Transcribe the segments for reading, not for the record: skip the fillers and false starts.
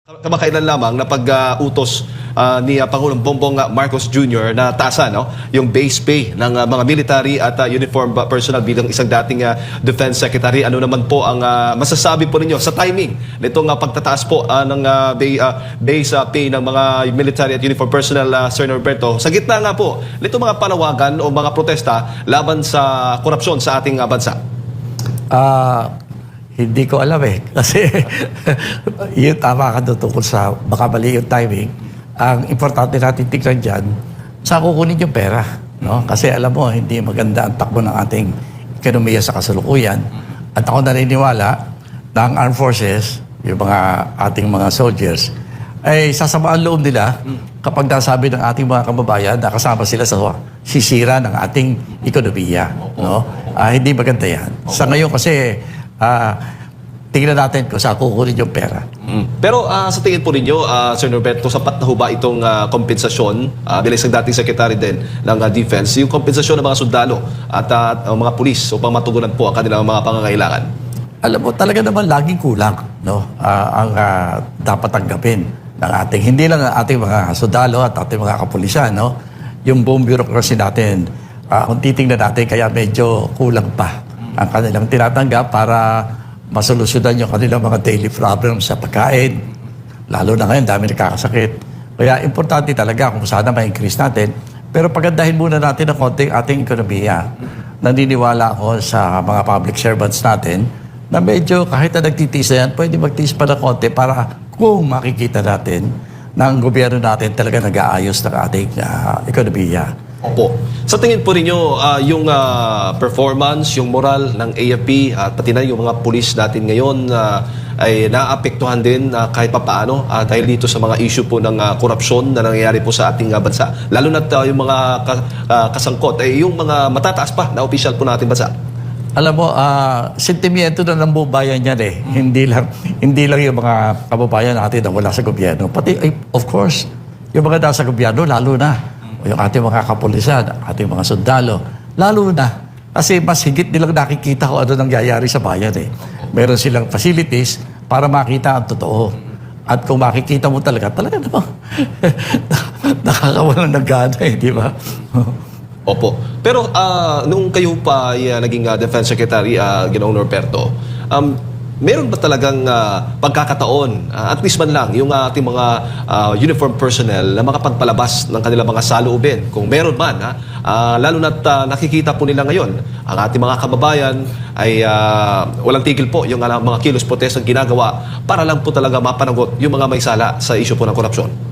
Kamakailan lamang na pag-utos ni Pangulong Bongbong Marcos Jr. na taasan yung base pay ng mga military at uniform personnel bilang isang dating Defense Secretary. Ano naman po ang masasabi po ninyo sa timing nitong pagtataas po ng base pay ng mga military at uniform personnel, Sir Norberto, sa gitna nga po nitong mga panawagan o mga protesta laban sa korupsyon sa ating bansa? Hindi ko alam eh. Kasi yun tama ka doon tungkol sa baka mali yung timing. Ang importante natin tignan dyan, saan kukunin yung pera. No? Kasi alam mo, hindi maganda ang takbo ng ating ekonomiya sa kasalukuyan. At ako naniniwala na ang armed forces, yung mga ating mga soldiers, ay sasama ang loob nila kapag nasabi ng ating mga kababayan na kasama sila sa sisira ng ating ekonomiya. No? Hindi maganda yan. Sa ngayon kasi, tingnan natin kung saan kukunin yung pera. Pero sa tingin po ninyo, Sir Norberto, sapat na ho ba itong kompensasyon bilang isang dating secretary din ng defense, yung kompensasyon ng mga sundalo at mga pulis upang matugunan po ang kanilang mga pangangailangan? Alam mo, talaga naman laging kulang, no? Ang dapat tanggapin ng ating, hindi lang ang ating mga sundalo at ating mga kapulisan, no? Yung buong bureaucracy natin, kung titingnan natin, kaya medyo kulang pa ang kanilang tinatanggap para masolusyonan yung kanilang mga daily problems sa pagkain. Lalo na ngayon, dami nakakasakit. Kaya importante talaga kung sana ma-increase natin. Pero pagandahin muna natin ang konting ating ekonomiya. Naniniwala ako sa mga public servants natin na medyo kahit na nagtitiis na yan, pwede magtiis pa ng konti para kung makikita natin na ang gobyerno natin talaga nag-aayos ng ating ekonomiya. Opo. Sa tingin po ninyo, yung performance, yung moral ng AFP at pati na yung mga pulis natin ngayon ay naapektuhan din kahit papaano dahil dito sa mga issue po ng korupsyon na nangyayari po sa ating bansa. Lalo na yung mga kasangkot, yung mga matataas pa na opisyal po nating bansa. Alam mo, sentimiento na ng bubayan yan eh. Hindi lang yung mga kababayan natin na wala sa gobyerno. Pati, of course, yung mga nasa gobyerno, lalo na. Yung ating mga kapulisan, ating mga sundalo, lalo na. Kasi mas higit nilang nakikita kung ano nangyayari sa bayan eh. Meron silang facilities para makita ang totoo. At kung makikita mo talaga naman, nakakawalan ng gana eh, di ba? Opo. Pero nung kayo pa naging Defense Secretary, Ginoong Norberto, meron ba talagang pagkakataon, at least man lang, yung ating mga uniform personnel na makapagpalabas ng kanilang mga saloobin? Kung meron man, lalo na't nakikita po nila ngayon, ang ating mga kababayan ay walang tigil po yung mga kilos protest ang ginagawa para lang po talaga mapanagot yung mga may sala sa issue po ng korupsyon.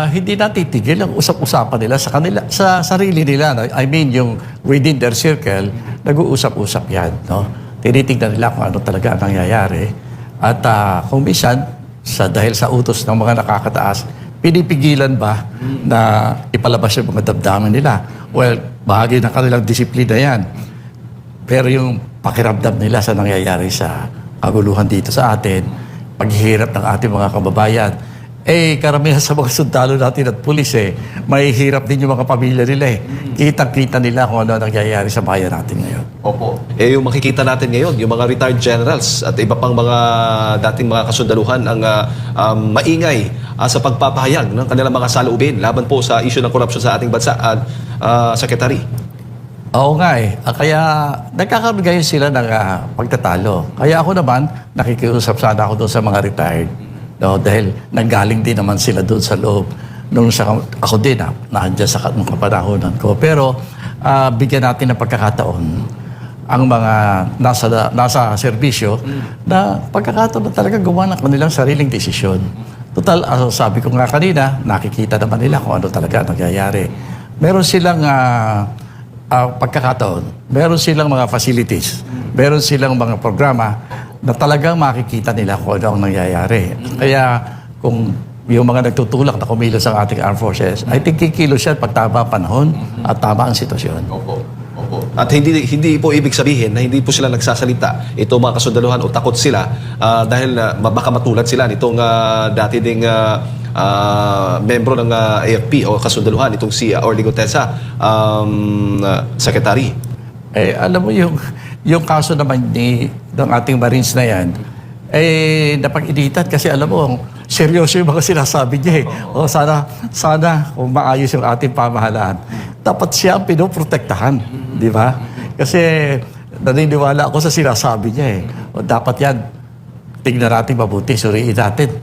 Hindi natitigil ang usap-usapan nila sa sarili nila. No? I mean, yung within their circle, nag-uusap-usap yan. No? Tinitingnan nila kung ano talaga ang nangyayari. At kung minsan, dahil sa utos ng mga nakakataas, pinipigilan ba na ipalabas yung mga damdamin nila? Well, bahagi ng kanilang disiplina yan. Pero yung pakiramdam nila sa nangyayari sa kaguluhan dito sa atin, paghihirap ng ating mga kababayan, karamihan sa mga sundalo natin at pulis may hirap din yung mga pamilya nila Kitang-kita nila kung ano nangyayari sa bayan natin ngayon. Opo. Yung makikita natin ngayon, yung mga retired generals at iba pang mga dating mga kasundaluhan ang maingay sa pagpapahayag ng kanilang mga saloobin laban po sa issue ng korupsyon sa ating bansa at Secretary. Oo nga kaya nagkakaroon ngayon sila ng pagtatalo. Kaya ako naman, nakikiusap sana ako doon sa mga retired. No, dahil nanggaling din naman sila doon sa loob. Ako din, nandiyan sa kapanahonan ko. Pero bigyan natin ng pagkakataon ang mga nasa serbisyo na pagkakataon na talaga gumawa ng kanilang sariling desisyon. Total, sabi ko nga kanina, nakikita naman nila kung ano talaga nangyayari. Meron silang pagkakataon, meron silang mga facilities, meron silang mga programa na talagang makikita nila kung ano ang nangyayari. Kaya kung yung mga nagtutulak na kumilos ang ating armed forces, I think kikilos yan pag tama panahon at tama ang sitwasyon. Opo. At hindi po ibig sabihin na hindi po sila nagsasalita ito mga kasundaluhan o takot sila dahil baka matulad sila nitong dati ding membro ng AFP o kasundaluhan itong si Orly Gutesa, Secretary. Alam mo yung kaso naman ng ating Marines na yan, napag-initan kasi alam mo, seryoso yung mga sinasabi niya eh. O sana kung maayos yung ating pamahalaan. Dapat siya ang pinoprotektahan, di ba? Kasi naniniwala ako sa sinasabi niya eh. O dapat yan, tignan natin mabuti, suriin natin.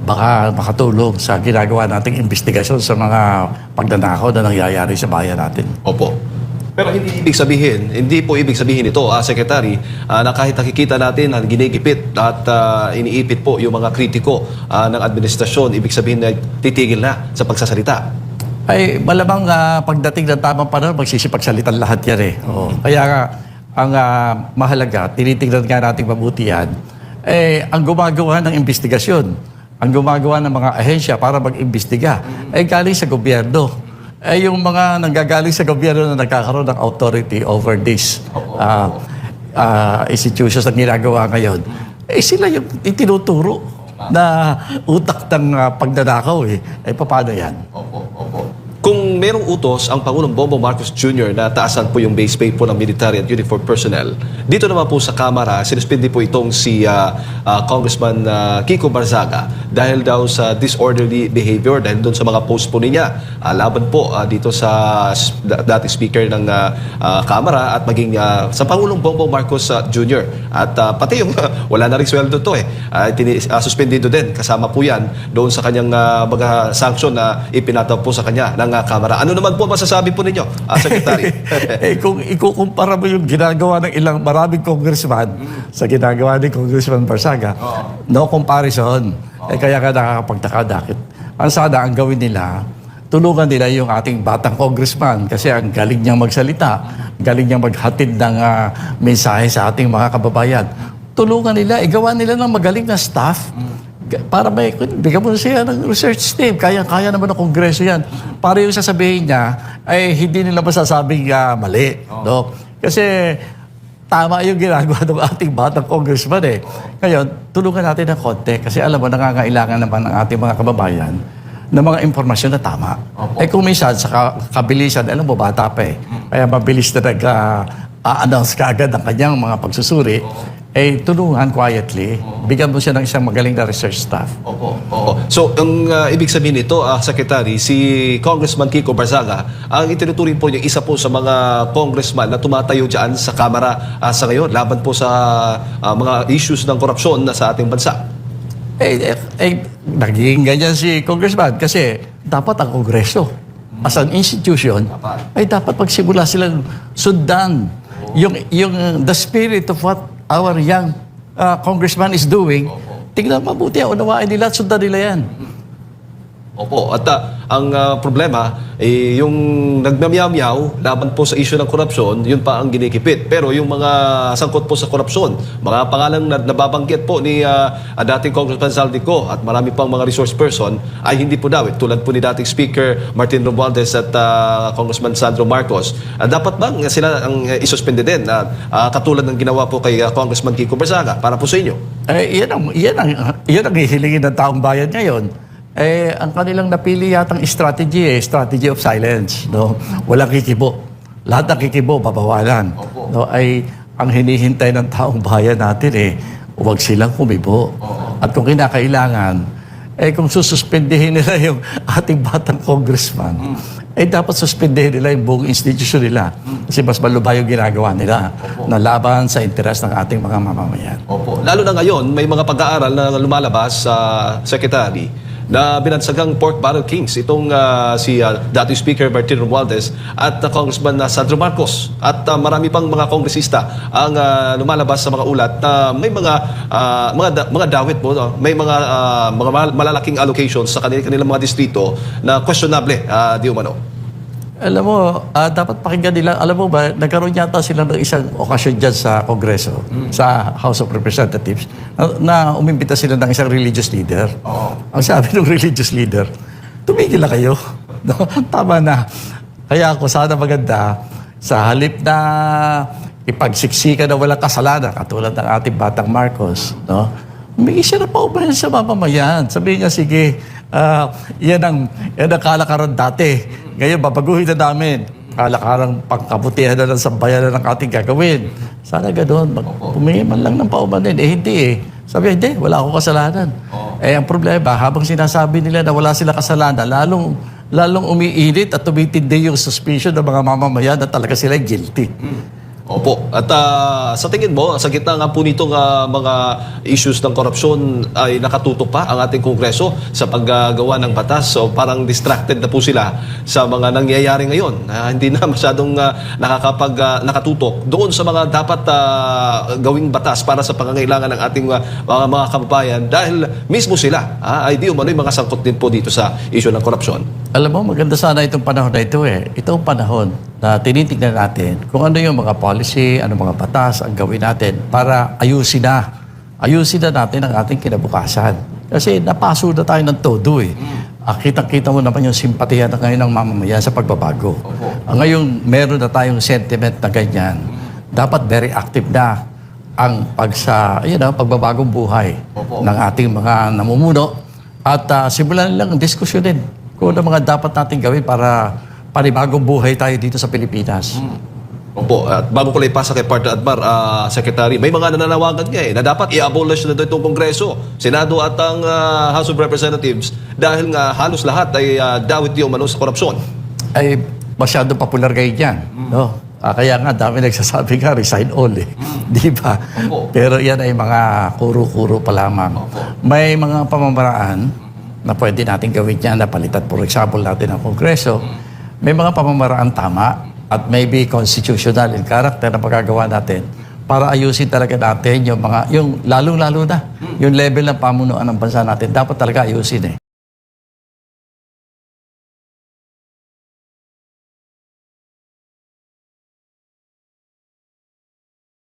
Baka makatulong sa ginagawa nating investigasyon sa mga pagnanakaw na nangyayari sa bayan natin. Opo. Pero hindi po ibig sabihin ito, Secretary, na kahit nakikita natin na ginigipit at iniipit po yung mga kritiko ng administrasyon, ibig sabihin na titigil na sa pagsasalita. Ay malamang pagdating ng tamang panahon, magsisipagsalitan lahat yan eh. Kaya nga, ang mahalaga, tinitingnan nga natin mabuti yan, ang gumagawa ng investigasyon, ang gumagawa ng mga ahensya para mag-imbestiga, ay galing sa gobyerno. Yung mga nanggagaling sa gobyerno na nagkakaroon ng authority over this institutions na ginagawa ngayon, sila yung itinuturo na utak ng pagnanakaw eh. Paano yan? Kung merong utos ang Pangulong Bongbong Marcos Jr. na taasan po yung base pay po ng military at uniform personnel, dito naman po sa Kamara, sinuspindi po itong si Congressman Kiko Barzaga dahil daw sa disorderly behavior, dahil doon sa mga post po niya laban po dito sa dating speaker ng Kamara at maging sa Pangulong Bongbong Marcos Jr. At pati yung wala na rin sweldo to suspendido din. Kasama po yan doon sa kanyang mga sanction na ipinataw po sa kanya ng Kamara. Ano naman po masasabi po ninyo, Secretary? Kung ikukumpara mo yung ginagawa ng ilang maraming congressman sa ginagawa ni Congressman Barzaga, no comparison. Kaya ka nakakapagtaka dakit. Ang sana, ang gawin nila, tulungan nila yung ating batang congressman kasi ang galing niyang magsalita, galing niyang maghatid ng mensahe sa ating mga kababayan. Tulungan nila, igawa nila ng magaling na staff para bigyan mo siya ng research team. Kaya naman ng kongreso yan. Para yung sasabihin niya, ay hindi nila masasabing mali. No? Kasi tama yung ginagawa ng ating batang congressman eh. Ngayon, tulungan natin ng konti. Kasi alam mo, nangangailangan naman ng ating mga kababayan ng mga impormasyon na tama. Kung minsan, sa kabilisan, alam mo, bata pa eh. Kaya mabilis na nag-a-announce kaagad ang kanyang mga pagsusuri. Tulungan quietly, bigyan mo siya ng isang magaling na research staff. Opo. So, ang ibig sabihin nito, Secretary, si Congressman Kiko Barzaga, ang itinuturing po niya isa po sa mga congressman na tumatayo dyan sa Kamara sa ngayon, laban po sa mga issues ng korupsyon na sa ating bansa. Naging ganyan si Congressman kasi dapat ang Kongreso, as an institution, ay dapat magsimula silang sundan yung the spirit of what our young congressman is doing. Tingnan mabuti, unawain nila at sundan nila yan. Opo, at ang problema, yung nagmamyaw laban po sa issue ng korupsyon, yun pa ang ginikipit. Pero yung mga sangkot po sa korupsyon, mga pangalang nababanggit po ni dating Congressman Zaldico at marami pang mga resource person, ay hindi po daw. Tulad po ni dating Speaker Martin Romualdez at Congressman Sandro Marcos. Dapat bang sila ang isuspende din? Katulad ng ginawa po kay Congressman Kiko Barzaga para po sa inyo? Yan ang hihilingin ng taong bayan ngayon. Ang kanilang napili yatang strategy strategy of silence. No? Walang kikibo. Lahat ng kikibo, babawalan. No? Ang hinihintay ng taong bayan natin huwag silang kumibo. At kung kinakailangan, kung sususpendihin nila yung ating batang congressman, dapat suspendihin nila yung buong institution nila. Kasi mas malubha yung ginagawa nila na laban sa interes ng ating mga mamamayan. Opo. Lalo na ngayon, may mga pag-aaral na lumalabas sa Secretary na binansagang pork barrel kings itong si dating Speaker Martin Romualdez at Congressman Sandro Marcos at marami pang mga kongresista ang lumalabas sa mga ulat na may mga dawit po, may mga malalaking allocations sa kanilang mga distrito na questionable di umano. Alam mo, dapat pakinggan nila. Alam mo ba, nagkaroon yata sila ng isang okasyon dyan sa Kongreso, sa House of Representatives, na umimbita sila ng isang religious leader. Ang sabi ng religious leader, tumigil na kayo. No? Tama na. Kaya ako sana maganda, sa halip na ipagsiksika na walang kasalanan, katulad ng ating batang Marcos, no? Humingi siya na paubahan sa mamamayan. Sabihin niya, sige, yan ang kalakaran dati. Ngayon, babaguhin na namin. kalakarang pangkabutihan na ng sambayanan ng ating gagawin. Sana ganoon, pumingi man lang ng paumanin. Hindi eh. Sabi, hindi, wala akong kasalanan. Ang problema, habang sinasabi nila na wala sila kasalanan, lalong umiinit at tumitindi yung suspicion ng mga mamamayan na talaga sila guilty. Opo. At sa tingin mo, sa gitna nga po nitong mga issues ng korupsyon ay nakatutok pa ang ating Kongreso sa paggagawa ng batas. So parang distracted na po sila sa mga nangyayari ngayon. Hindi na masyadong nakatutok doon sa mga dapat gawing batas para sa pangangailangan ng ating mga kababayan dahil mismo sila ay di umano'y mga sangkot din po dito sa issue ng korupsyon. Alam mo, maganda sana itong panahon na ito eh. Itong panahon na tinitignan natin kung ano yung mga policy, ano mga batas ang gawin natin para ayusin na natin ang ating kinabukasan. Kasi napaso na tayo ng todo eh. Kitang-kita mo naman yung simpatiya na ngayon ng mamamayan sa pagbabago. Ngayon, meron na tayong sentiment na ganyan. Dapat very active na ang pagbabagong buhay ng ating mga namumuno at simulan lang diskusyonin kung ano mga dapat natin gawin para panibagong buhay tayo dito sa Pilipinas. Opo, at bago ko lang ipasa kay Partner Admar, Secretary, may mga nananawagan nga na dapat i-abolish na itong Kongreso, Senado at ang House of Representatives dahil nga halos lahat ay dawit yung umano sa korupsyon. Ay masyado popular kayo dyan. No? Kaya nga dami nagsasabi nga, resign all eh. Di ba? Pero yan ay mga kuro-kuro pa lamang. May mga pamamaraan na pwede natin gawin yan na palitan, for example, natin ang Kongreso. May mga pamamaraan tama at maybe constitutional in character na magagawa natin para ayusin talaga natin yung lalong-lalo na yung level ng pamunuan ng bansa natin. Dapat talaga ayusin eh.